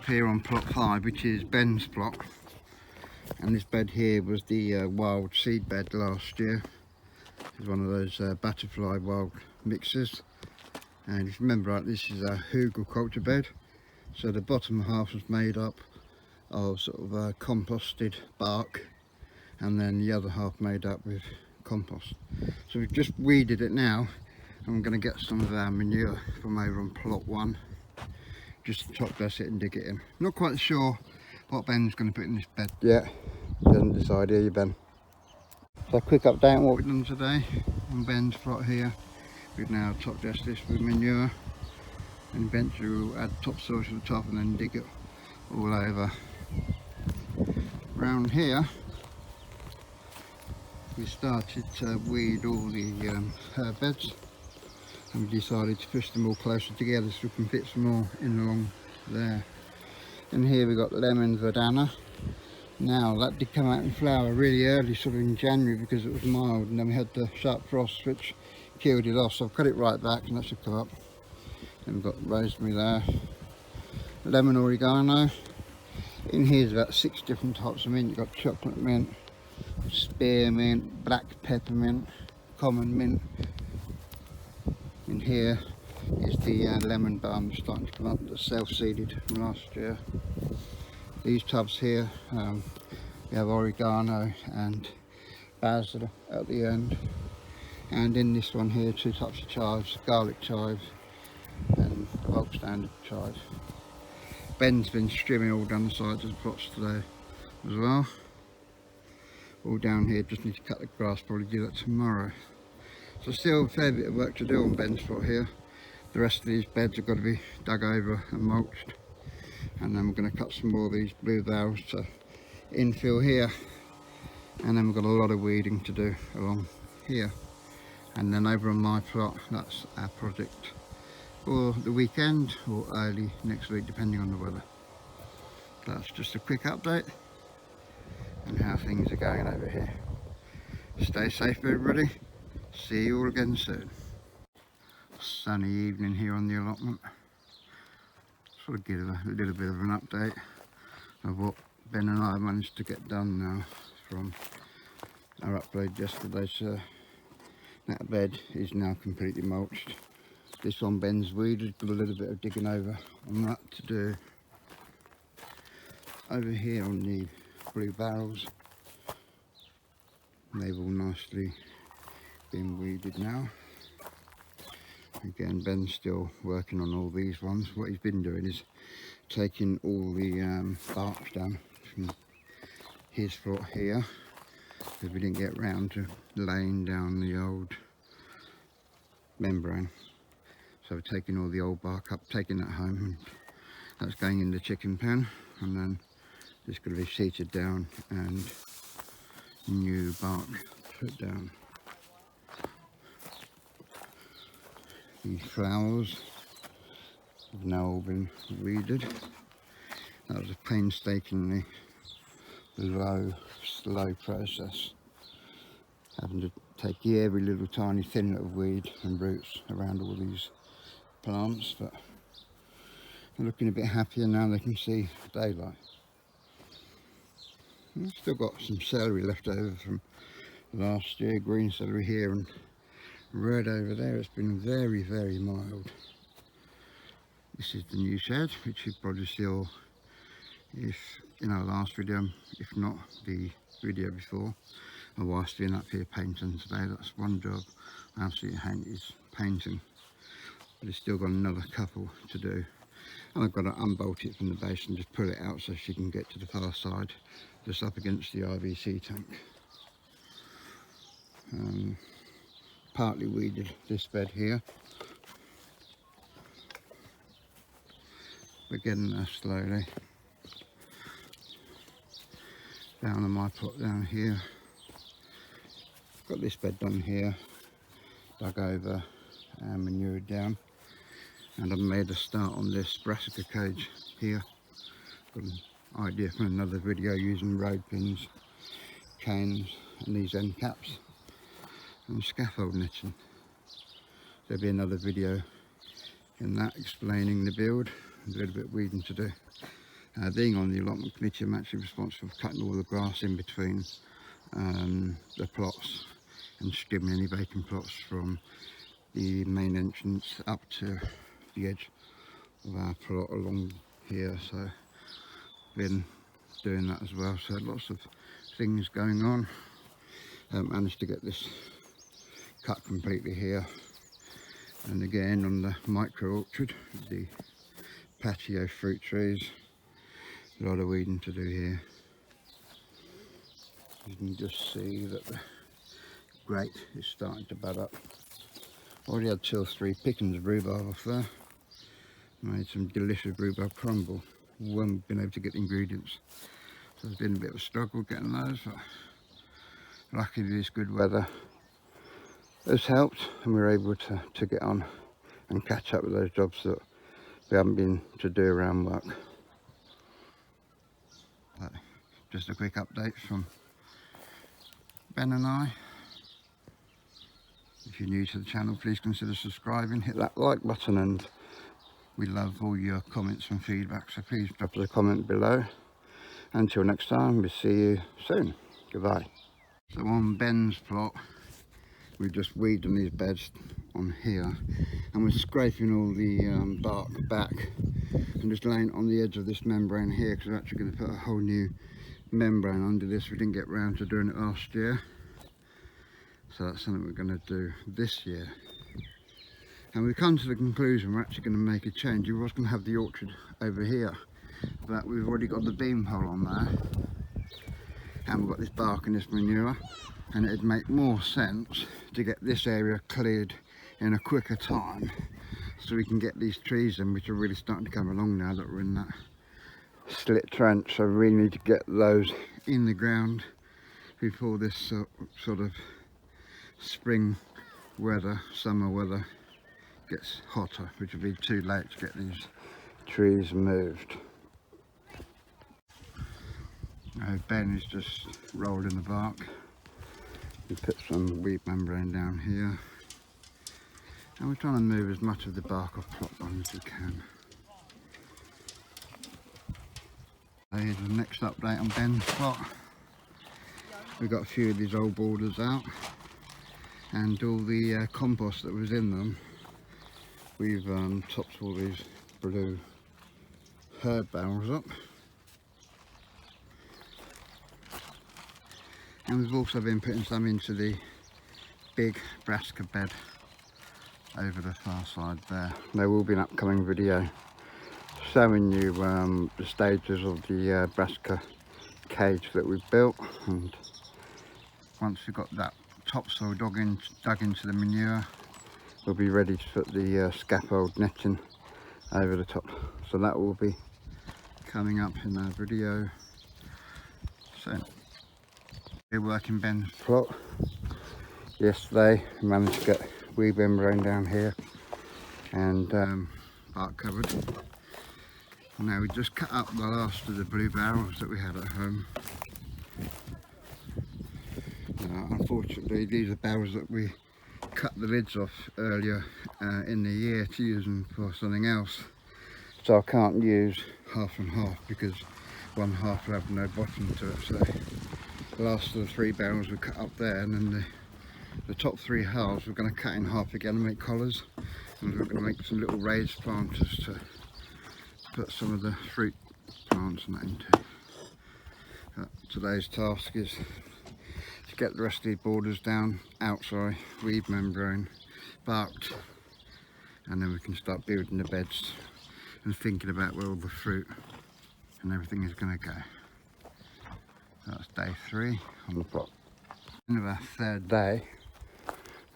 up here on plot 5, which is Ben's plot, and this bed here was the wild seed bed last year. It's one of those butterfly wild mixes, and if you remember right, this is a hugel culture bed, so the bottom half was made up of sort of composted bark, and then the other half made up with compost. So we've just weeded it now, and we're going to get some of our manure from over on plot 1, just to top dress it and dig it in. Not quite sure what Ben's going to put in this bed yet. He hasn't decided, you Ben? So a quick update on what we've done today on Ben's plot here. We've now top dressed this with manure, and eventually we'll add topsoil to the top and then dig it all over. Round here we started to weed all the herb beds, and we decided to push them all closer together so we can fit some more in along there. And here we got lemon verdana. Now that did come out in flower really early, sort of in January, because it was mild, and then we had the sharp frost which killed it off, so I've cut it right back and that should come up. Then we've got rosemary there, lemon oregano. In here's about 6 different types of mint. You've got chocolate mint, spearmint, black peppermint, common mint. In here is the lemon balm starting to come up, that's self-seeded from last year. These tubs here, we have oregano and basil at the end. And in this one here, 2 types of chives, garlic chive and the bulk standard chive. Ben's been trimming all down the sides of the plots today as well. All down here, just need to cut the grass, probably do that tomorrow. So still a fair bit of work to do on Ben's plot here. The rest of these beds have got to be dug over and mulched. And then we're going to cut some more of these bluebells to infill here. And then we've got a lot of weeding to do along here. And then over on my plot, that's our project for the weekend or early next week, depending on the weather. That's just a quick update on how things are going over here. Stay safe everybody, see you all again soon. Sunny evening here on the allotment. Sort of give a little bit of an update of what Ben and I managed to get done now from our upload yesterday. So that bed is now completely mulched. This one Ben's weeded, got a little bit of digging over on that to do. Over here on the blue barrels, they've all nicely been weeded now. Again, Ben's still working on all these ones. What he's been doing is taking all the bark down from his plot here, because we didn't get round to laying down the old membrane. So we're taking all the old bark up, taking that home, and that's going in the chicken pen, and then it's going to be seated down and new bark put down. These flowers have now all been weeded. That was a painstakingly slow process, having to take every little tiny thin little weed and roots around all these plants, but they're looking a bit happier now. They can see daylight. I've still got some celery left over from last year, green celery here and red over there. It's been very, very mild. This is the new shed, which you probably saw if in our last video, if not the video before. My wife's been up here painting today. That's one job I absolutely hate, is painting. But it's still got another couple to do. And I've got to unbolt it from the base and just pull it out so she can get to the far side, just up against the IVC tank. Partly weeded this bed here. We're getting there slowly. Down on my plot down here. Got this bed done here, dug over and manured down. And I've made a start on this brassica cage here. Got an idea for another video using road pins, canes and these end caps and scaffold knitting. There'll be another video in that explaining the build, a little bit of weeding to do. Being on the allotment committee, I'm actually responsible for cutting all the grass in between the plots and stripping any vacant plots from the main entrance up to the edge of our plot along here. So been doing that as well, so lots of things going on. Managed to get this cut completely here, and again on the micro orchard, the patio fruit trees, a lot of weeding to do here. You can just see that the grate is starting to bud up. Already had 2 or 3 pickings of rhubarb off there. Made some delicious rhubarb crumble when we've been able to get ingredients. So it's been a bit of a struggle getting those, but luckily this good weather has helped, and we were able to get on and catch up with those jobs that we haven't been to do around work. But just a quick update from Ben and I. If you're new to the channel, please consider subscribing, hit that like button, and we love all your comments and feedback, so please drop us a comment below. Until next time, we'll see you soon. Goodbye. So on Ben's plot, we've just weeded on these beds on here, and we're scraping all the bark back and just laying it on the edge of this membrane here, because we're actually going to put a whole new membrane under this. We didn't get round to doing it last year, so that's something we're going to do this year. And we've come to the conclusion we're actually going to make a change. We was going to have the orchard over here, but we've already got the beam hole on there, and we've got this bark and this manure, and it'd make more sense to get this area cleared in a quicker time, so we can get these trees in, which are really starting to come along now that we're in that slit trench. So we really need to get those in the ground before this sort of spring weather, summer weather gets hotter, which will be too late to get these trees moved. Ben is just rolled in the bark. We put some wheat membrane down here, and we're trying to move as much of the bark off plot line as we can. Here's the next update on Ben's plot. We've got a few of these old borders out, and all the compost that was in them, we've topped all these blue herb barrels up. And we've also been putting some into the big brassica bed over the far side there. There will be an upcoming video showing you the stages of the brassica cage that we've built, and once we've got that topsoil dug into the manure, we'll be ready to put the scaffold netting over the top. So that will be coming up in our video soon. We're working Ben's plot. Yesterday we managed to get weed membrane down here and bark covered. Now we just cut up the last of the blue barrels that we had at home. Unfortunately, these are barrels that we cut the lids off earlier in the year to use them for something else, so I can't use half and half because one half will have no bottom to it. So the last of the 3 barrels we cut up there, and then the top 3 halves we're going to cut in half again and make collars, and we're going to make some little raised planters to put some of the fruit plants and that into. Today's task is to get the rest of these borders down, weed membrane, barked, and then we can start building the beds and thinking about where all the fruit and everything is going to go. That's day 3 on the plot. End of our 3rd day,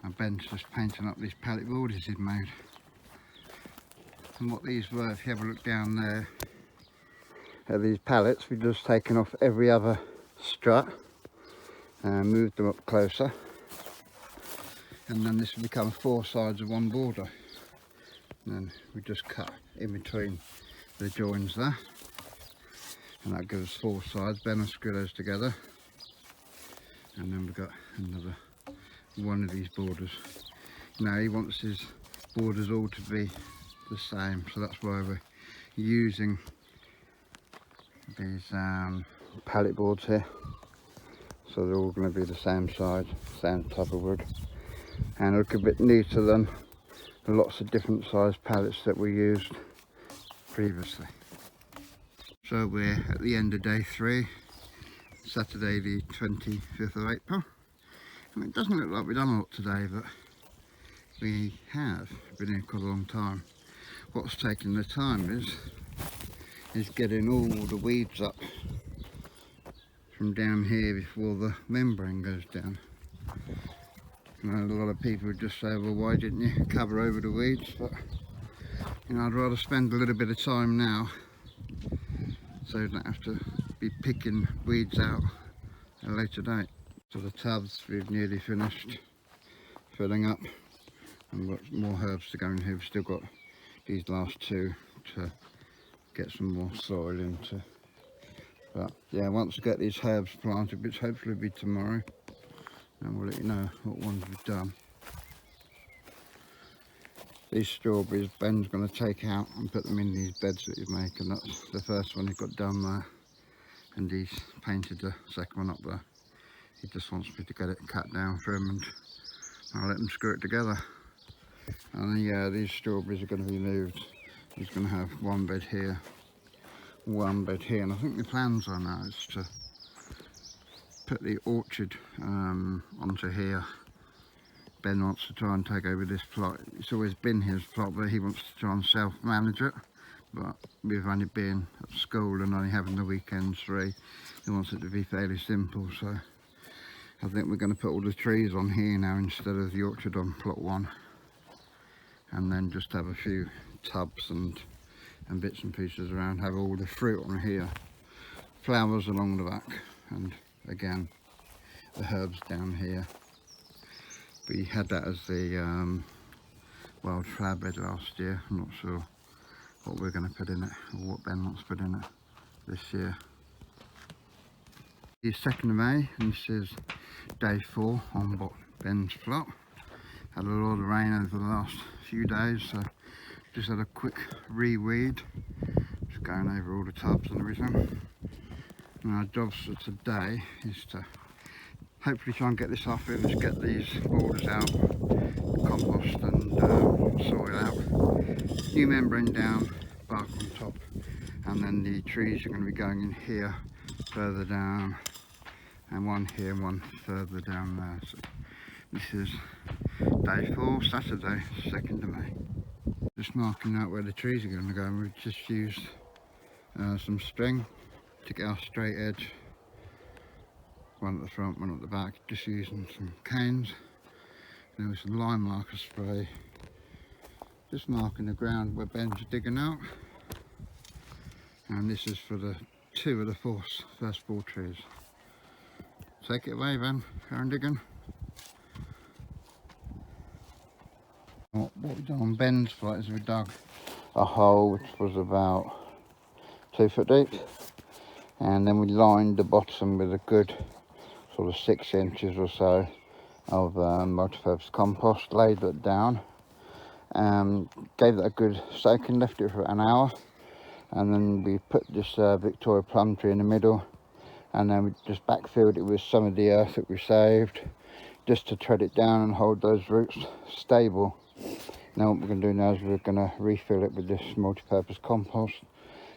and Ben's just painting up these pallet borders he'd made. And what these were, if you have a look down there at these pallets, we've just taken off every other strut and moved them up closer, and then this will become 4 sides of one border. And then we just cut in between the joins there, and that gives us 4 sides. Ben will screw those together, and then we've got another one of these borders. Now he wants his borders all to be the same, so that's why we're using these pallet boards here, so they're all going to be the same size, same type of wood, and look a bit neater than lots of different size pallets that we used previously. So we're at the end of day 3, Saturday the 25th of April. I mean, it doesn't look like we've done a lot today, but we have been here quite a long time. What's taken the time is getting all the weeds up from down here before the membrane goes down. You know, a lot of people would just say, well, why didn't you cover over the weeds? But you know, I'd rather spend a little bit of time now so you don't have to be picking weeds out at a later date. So the tubs we've nearly finished filling up, and we've got more herbs to go in here. We've still got these last 2 to get some more soil into. But yeah, once we get these herbs planted, which hopefully will be tomorrow, and we'll let you know what ones we've done. These strawberries Ben's going to take out and put them in these beds that he's making. That's the first one he got done there, and he's painted the second one up there. He just wants me to get it cut down for him, and I'll let him screw it together. And yeah, these strawberries are going to be moved. He's going to have one bed here, one bed here, and I think the plans are now is to put the orchard onto here. Ben wants to try and take over this plot. It's always been his plot, but he wants to try and self-manage it. But with only being at school and only having the weekends free, he wants it to be fairly simple. So I think we're going to put all the trees on here now instead of the orchard on plot 1, and then just have a few tubs and bits and pieces around. Have all the fruit on here, flowers along the back, and again the herbs down here. We had that as the wild flower bed last year. I'm not sure what we're going to put in it, or what Ben wants to put in it this year. It's 2nd of May, and this is day 4 on Ben's plot. Had a lot of rain over the last few days, so just had a quick reweed, just going over all the tubs and everything. And our jobs for today is to hopefully try and get this off here. Let's get these borders out, compost and soil out, new membrane down, bark on top, and then the trees are going to be going in here, further down, and one here and one further down there. So this is day 4, Saturday, 2nd of May. Just marking out where the trees are going to go, and we've just used some string to get our straight edge. One at the front, one at the back, just using some canes. There was some lime marker spray, just marking the ground where Ben's digging out. And this is for the 2 of the first 4 trees. Take it away, Ben, carry on digging. What we've done on Ben's plot is we dug a hole which was about 2 foot deep, and then we lined the bottom with a good sort of 6 inches or so of multi-purpose compost, laid it down, gave that a good soaking, left it for an hour, and then we put this Victoria plum tree in the middle, and then we just backfilled it with some of the earth that we saved, just to tread it down and hold those roots stable. Now what we're going to do now is we're going to refill it with this multi-purpose compost,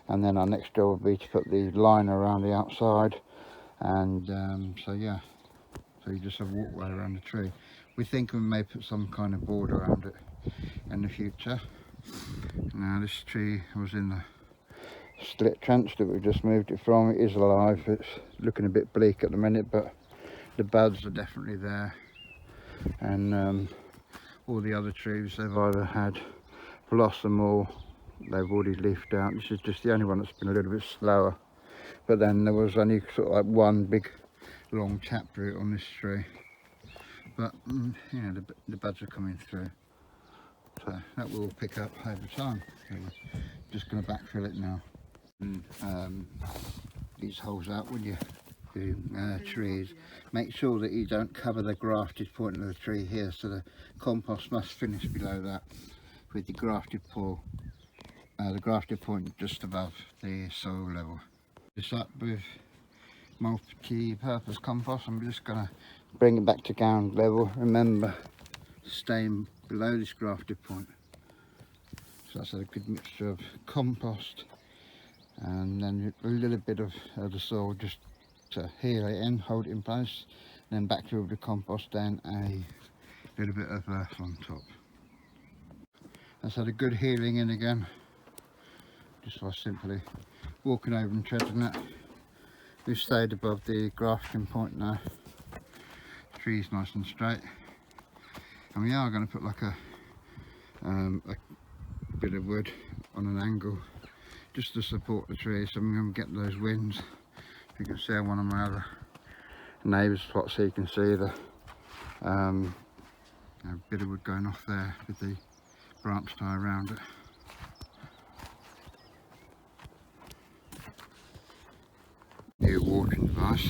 and then our next job will be to put the liner around the outside. And so yeah, so you just have a walkway around the tree. We think we may put some kind of border around it in the future. Now this tree was in the split trench that we just moved it from. It is alive. It's looking a bit bleak at the minute, but the buds are definitely there. And all the other trees, they've either had blossom or they've already leafed out. This is just the only one that's been a little bit slower. But then there was only sort of like one big long taproot on this tree. But yeah, the buds are coming through. So that will pick up over time. So we're just going to backfill it now. And these holes out when you do trees. Make sure that you don't cover the grafted point of the tree here, so the compost must finish below that with the grafted point just above the soil level. This up with multi-purpose compost. I'm just going to bring it back to ground level. Remember, staying below this grafted point. So that's a good mixture of compost and then a little bit of the soil just to heal it in, hold it in place, and then back to the compost and a little bit of earth on top. That's had a good healing in again, just by simply walking over and treading it. We've stayed above the grafting point now. The tree's nice and straight, and we are going to put like a bit of wood on an angle just to support the tree, so I'm going to get those winds. If you can see on one of my other neighbour's plots, so you can see the a bit of wood going off there with the branch tie around it. New watering device.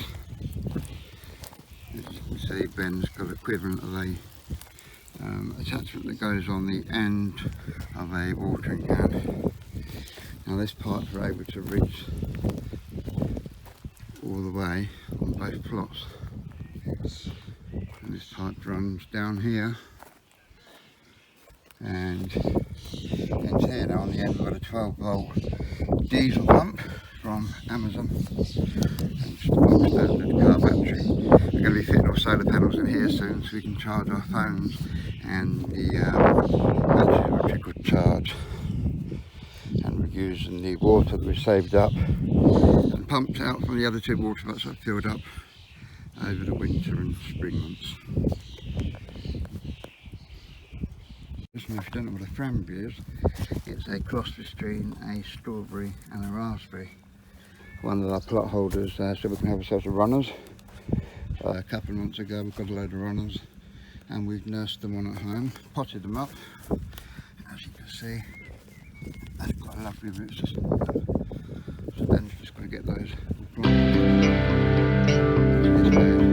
As you can see, Ben's got equivalent of a attachment that goes on the end of a watering can. Now this pipe we're able to reach all the way on both plots, and this pipe runs down here and ends here. Now on the end we've got a 12-volt diesel pump from Amazon, and just a box standard car battery. We're going to be fitting all solar panels in here soon, so we can charge our phones, and the battery electrical charge. And we're using the water that we saved up and pumped out from the other two water vats that are filled up over the winter and spring months. Just now, if you don't know what a frambury is, it's a cross between a strawberry and a raspberry. One of our plot holders so we can have ourselves a runners. A couple of months ago we got a load of runners and we've nursed them on at home, potted them up. As you can see, that's quite a lovely root system. So then you've just got to get those planted in this bed.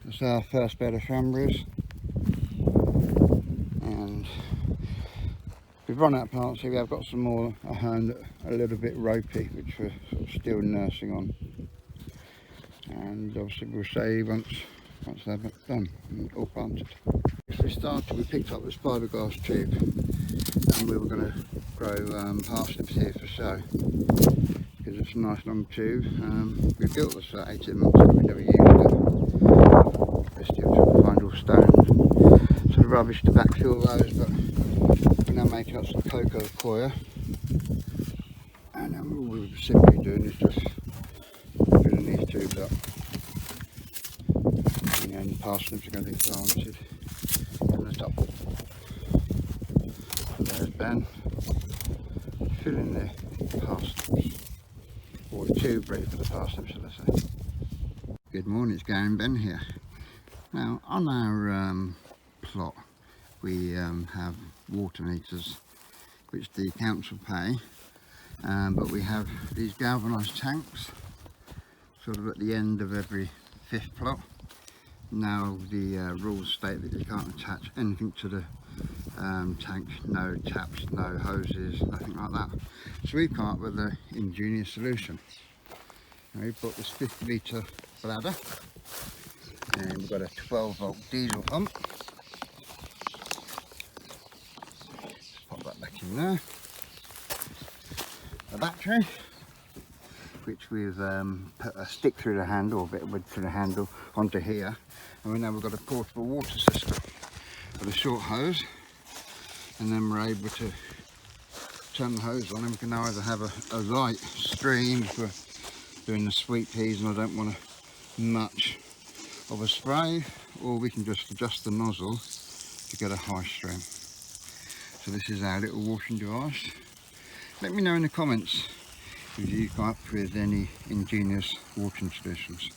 That's our first bed of cranberries, and we've run out of plants here. We have got some more at home that are a little bit ropey, which we're sort of still nursing on, and obviously we'll say once once they're done and all planted. So we picked up this fiberglass tube, and we were going to grow parsnips here for show, because it's a nice long tube. We built this about 18 months ago, we never used it. We're still trying to find all stones and sort of rubbish to backfill those, but we're now making up some cocoa coir, and all we were simply doing is just filling these tubes up. And the parsnips are going to be planted in the top. So there's Ben filling the parsnips, or the tube ready for the parsnips, shall I say. Good morning, it's Gary and Ben here. Now on our plot we have water meters which the council pay, but we have these galvanised tanks sort of at the end of every 5th plot. Now the rules state that you can't attach anything to the tank, no taps, no hoses, nothing like that. So we come up with an ingenious solution. And we've got this 50 litre bladder, and we've got a 12-volt diesel pump. Just pop that back in there. A battery, which we've put a stick through the handle, or a bit of wood through the handle onto here. And now we've got a portable water system with a short hose, and then we're able to turn the hose on, and we can now either have a light stream if we're doing the sweet peas and I don't want much of a spray, or we can just adjust the nozzle to get a high stream. So this is our little washing device. Let me know in the comments if you come up with any ingenious watering solutions.